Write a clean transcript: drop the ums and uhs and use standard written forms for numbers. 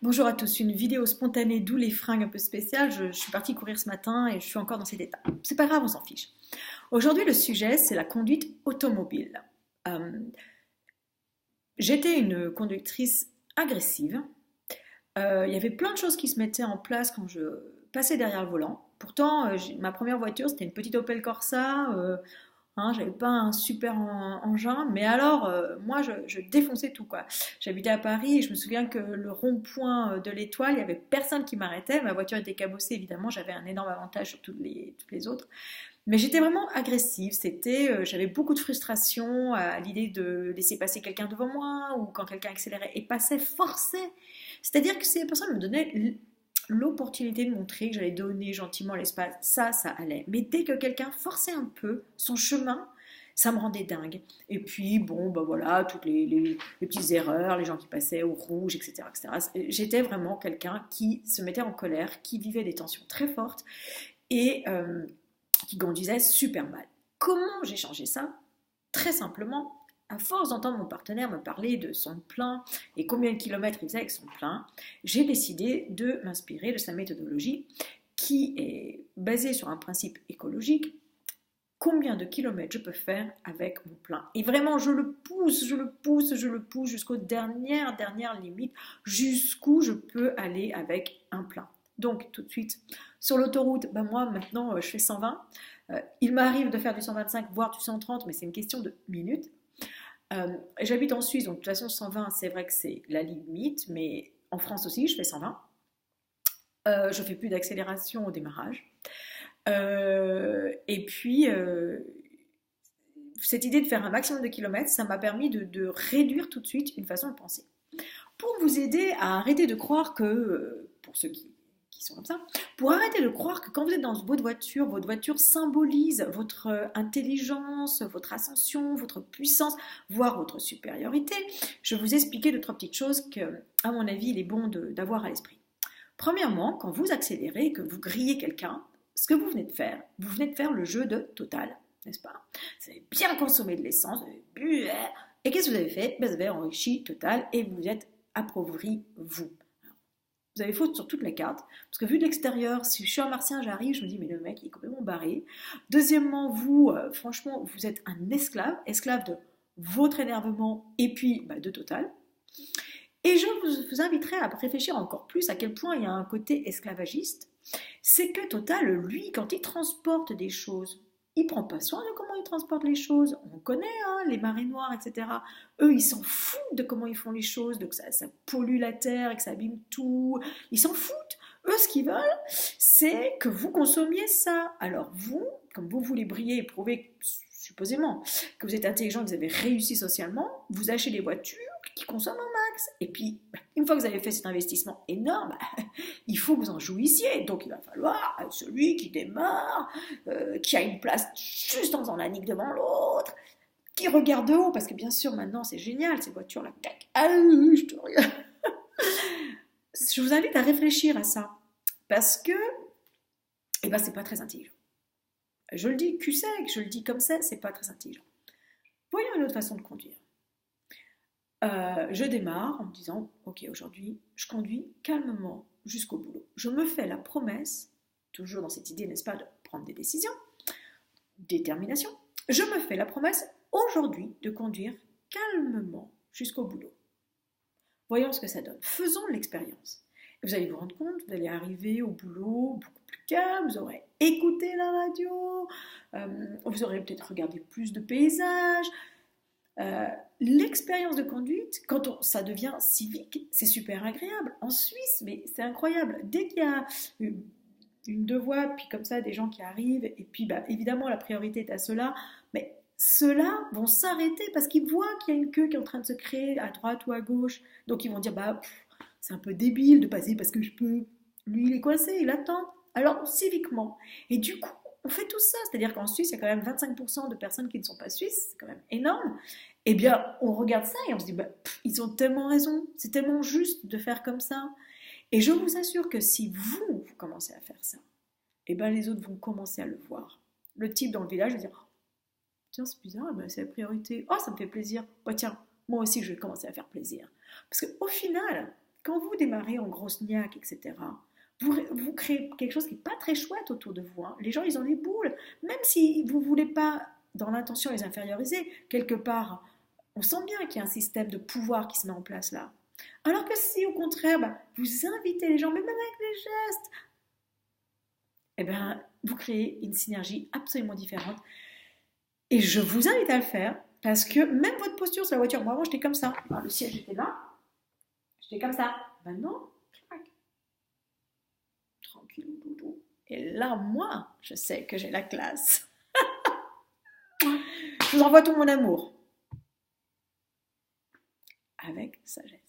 Bonjour à tous, une vidéo spontanée d'où les fringues un peu spéciales. Je suis partie courir ce matin et je suis encore dans cet état. C'est pas grave, on s'en fiche. Aujourd'hui, le sujet, c'est la conduite automobile. Euh, J'étais une conductrice agressive. Il y avait plein de choses qui se mettaient en place quand je passais derrière le volant. Pourtant, ma première voiture, c'était une petite Opel Corsa. J'avais pas un super engin, mais alors moi je défonçais tout quoi. J'habitais à Paris et je me souviens que le rond-point de l'Étoile, il y avait personne qui m'arrêtait. Ma voiture était cabossée évidemment, j'avais un énorme avantage sur toutes les autres. Mais j'étais vraiment agressive. J'avais beaucoup de frustration à l'idée de laisser passer quelqu'un devant moi ou quand quelqu'un accélérait et passait, forçait. C'est-à-dire que ces personnes me donnaient l'opportunité de montrer que j'allais donner gentiment l'espace, ça allait. Mais dès que quelqu'un forçait un peu son chemin, ça me rendait dingue. Et puis, bon, bah voilà, toutes les petites erreurs, les gens qui passaient au rouge, etc., etc. J'étais vraiment quelqu'un qui se mettait en colère, qui vivait des tensions très fortes et qui conduisait super mal. Comment j'ai changé ça? Très simplement, à force d'entendre mon partenaire me parler de son plein et combien de kilomètres il faisait avec son plein, j'ai décidé de m'inspirer de sa méthodologie qui est basée sur un principe écologique. Combien de kilomètres je peux faire avec mon plein? Et vraiment, je le pousse, je le pousse, je le pousse jusqu'aux dernières limites, jusqu'où je peux aller avec un plein. Donc, tout de suite, sur l'autoroute, moi, maintenant, je fais 120. Il m'arrive de faire du 125, voire du 130, mais c'est une question de minutes. J'habite en Suisse, donc de toute façon 120 c'est vrai que c'est la limite, mais en France aussi je fais 120. Je fais plus d'accélération au démarrage. Et puis cette idée de faire un maximum de kilomètres, ça m'a permis de réduire tout de suite une façon de penser. Pour vous aider à arrêter de croire que, pour ceux qui sont comme ça, pour arrêter de croire que quand vous êtes dans votre voiture symbolise votre intelligence, votre ascension, votre puissance, voire votre supériorité, je vais vous expliquer deux, trois petites choses que, à mon avis, il est bon d'avoir à l'esprit. Premièrement, quand vous accélérez et que vous grillez quelqu'un, ce que vous venez de faire le jeu de Total, n'est-ce pas? Vous avez bien consommé de l'essence, vous avez bu, et qu'est-ce que vous avez fait? Vous avez enrichi Total et vous êtes appauvri, vous. Vous avez faute sur toutes les cartes, parce que vu de l'extérieur, si je suis un martien, j'arrive, je me dis, mais le mec, il est complètement barré. Deuxièmement, vous, franchement, vous êtes un esclave de votre énervement et puis de Total. Et je vous inviterai à réfléchir encore plus à quel point il y a un côté esclavagiste. C'est que Total, lui, quand il transporte des choses, il ne prend pas soin de comment il transporte les choses. On connaît les marées noires, etc. Eux, ils s'en foutent de comment ils font les choses, de que ça pollue la terre et que ça abîme tout. Ils s'en foutent. Eux, ce qu'ils veulent, c'est que vous consommiez ça. Alors vous, comme vous voulez briller et prouver, supposément, que vous êtes intelligent, que vous avez réussi socialement, vous achetez des voitures qui consomment un max. Et puis, une fois que vous avez fait cet investissement énorme, il faut que vous en jouissiez. Donc il va falloir celui qui démarre, qui a une place juste en faisant la nique devant l'autre, qui regarde de haut, parce que bien sûr maintenant c'est génial, ces voitures-là, tac, je te regarde. Je vous invite à réfléchir à ça, parce que c'est pas très intelligent. Je le dis cul sec, je le dis comme ça, c'est pas très intelligent. Voyons une autre façon de conduire. Je démarre en me disant, ok, aujourd'hui, je conduis calmement jusqu'au boulot. Je me fais la promesse, toujours dans cette idée, n'est-ce pas, de prendre des décisions, détermination. Je me fais la promesse aujourd'hui de conduire calmement jusqu'au boulot. Voyons ce que ça donne. Faisons l'expérience. Vous allez vous rendre compte, vous allez arriver au boulot beaucoup plus calme, vous aurez écouté la radio, vous aurez peut-être regardé plus de paysages. L'expérience de conduite, quand ça devient civique, c'est super agréable. En Suisse, mais c'est incroyable. Dès qu'il y a une deux voies, puis comme ça, des gens qui arrivent, et puis évidemment, la priorité est à ceux-là, mais ceux-là vont s'arrêter parce qu'ils voient qu'il y a une queue qui est en train de se créer à droite ou à gauche. Donc ils vont dire, c'est un peu débile de passer parce que je peux. Lui, il est coincé, il attend. Alors, civiquement. Et du coup, on fait tout ça. C'est-à-dire qu'en Suisse, il y a quand même 25% de personnes qui ne sont pas suisses. C'est quand même énorme. Eh bien, on regarde ça et on se dit, ils ont tellement raison. C'est tellement juste de faire comme ça. Et je vous assure que si vous commencez à faire ça, eh bien, les autres vont commencer à le voir. Le type dans le village va dire, oh, tiens, c'est bizarre, c'est la priorité. Oh, ça me fait plaisir. Oh, tiens, moi aussi, je vais commencer à faire plaisir. Parce qu'au final, quand vous démarrez en grosse niaque, etc., vous créez quelque chose qui n'est pas très chouette autour de vous. Hein. Les gens, ils ont des boules. Même si vous ne voulez pas, dans l'intention, les inférioriser, quelque part, on sent bien qu'il y a un système de pouvoir qui se met en place là. Alors que si, au contraire, vous invitez les gens, même avec des gestes, eh ben, vous créez une synergie absolument différente. Et je vous invite à le faire, parce que même votre posture sur la voiture, moi avant j'étais comme ça. Alors, le siège était là, j'étais comme ça. Maintenant, tranquille, doudou. Et là, moi, je sais que j'ai la classe. Je vous envoie tout mon amour. Avec sagesse.